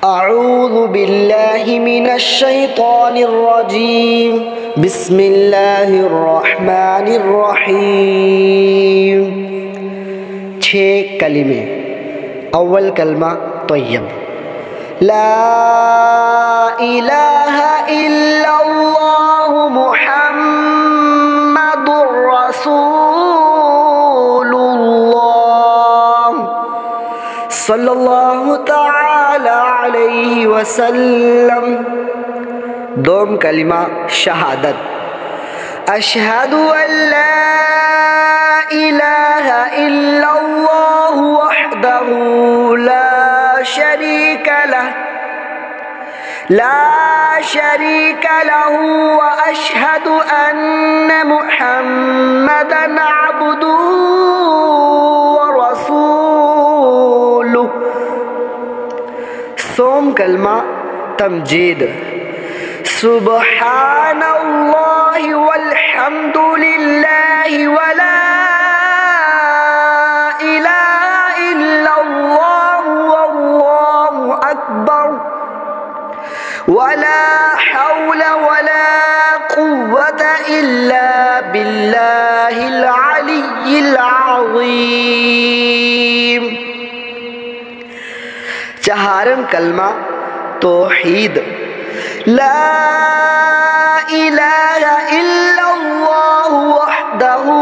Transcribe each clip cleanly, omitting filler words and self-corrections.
अऊज़ु बिल्लाहि मिनश शैतानिर रजीम बिस्मिल्लाहिर रहमानिर रहीम। 6 कलिमे। अव्वल कलमा तय्यब, ला इलाहा इल्लल्लाहु मुहम्मदुर रसूलुल्लाह सल्लल्लाहु तआला अलैहि वसल्लम। दोम कलिमा शहादत, अशहदु अल्ला इलाहा इल्लल्लाहु वहदहु ला शरीका लहु व अशहदु अन्न मुहम्मदन अब्दुहु व रसूलुहु। सोम कलमा तमजीद, सुब्हानल्लाहि वल्हम्दुलिल्लाहि वला इलाहा इल्लल्लाहु वल्लाहु अकबर वला हौला वला कुव्वता इल्ला बिल्लाहिल अलिय्यिल अज़ीम। चहारम कलमा तौहीद, ला इलाहा इल्लल्लाहु वहदहु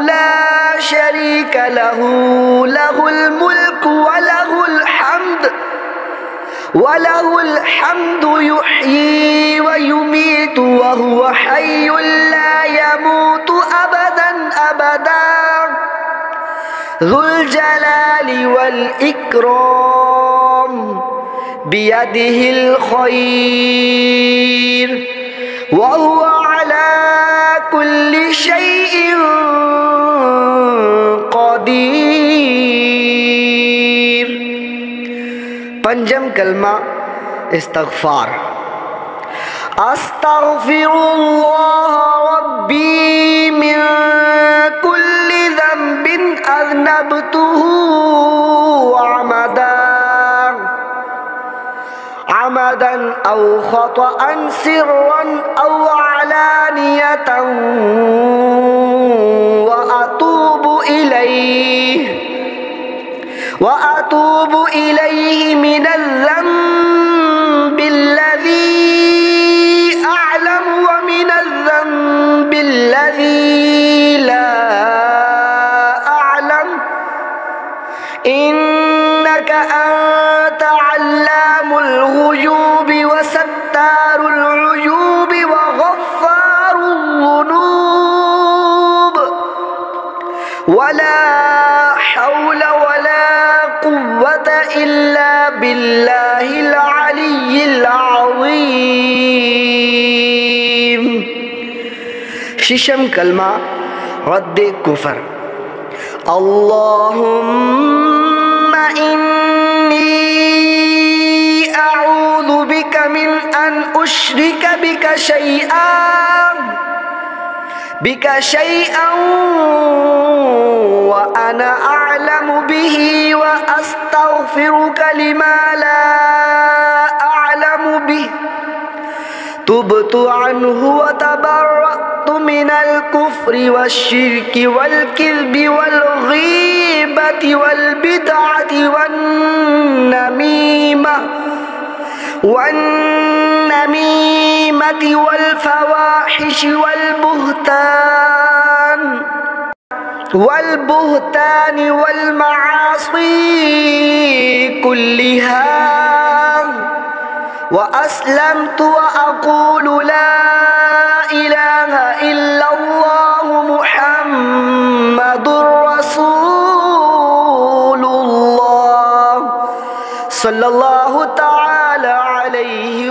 ला शरीका लहु लहुल मुल्कु व लहुल हम्दु युह्यी व युमीतु व हुवा हय्युल ला यमूतु अबदन अबदा ज़ुल जलालि वल इकराम बियदिहिल खैर व हुवा अला कुल्लि शैइन क़दीर। पंजम कलमा इस्तग़फ़ार, अस्तग़फ़िरुल्लाह रब्बी मिन कुल्लि ज़ंबिन अज़नबतुहु अमदन औ ख़तअन सिर्रन औ अलानियतन व अतूबु इलैहि मिनल ज़ंबिल्लज़ी अअलमु व मिनल ज़ंबिल्लज़ी ला अअलम इन्नका अंता अल्लामुल ग़ुयूबि व सत्तारुल उयूबि व ग़फ़्फ़ारुज़ ज़ुनूब वला हौला वला कुव्वता इल्ला बिल्लाहिल अलिय्यिल अज़ीम। शिशम कलमा रद्दे कुफर, अल्लाहुम्मा इन्नी अऊज़ु बिका मिन अन उश्रिका बिका शैअन व अना अअलमु बिही व अस्तग़फ़िरुका लिमा ला अअलमु बिही तुब्तु अन्हु व तबर्रअतु मिनल कुफ्रि वश्शिर्कि वल किज़्बि वल गीबति वल बिदअति वन्नमीमति वल फ़वाहिशि वल बुहतानि वल मआसी कुल्लिहा व अस्लमतु व अक़ूलु ला इलाहा इल्लल्लाहु मुहम्मदुर रसूलुल्लाह सल्लल्लाहु तआला अलैहि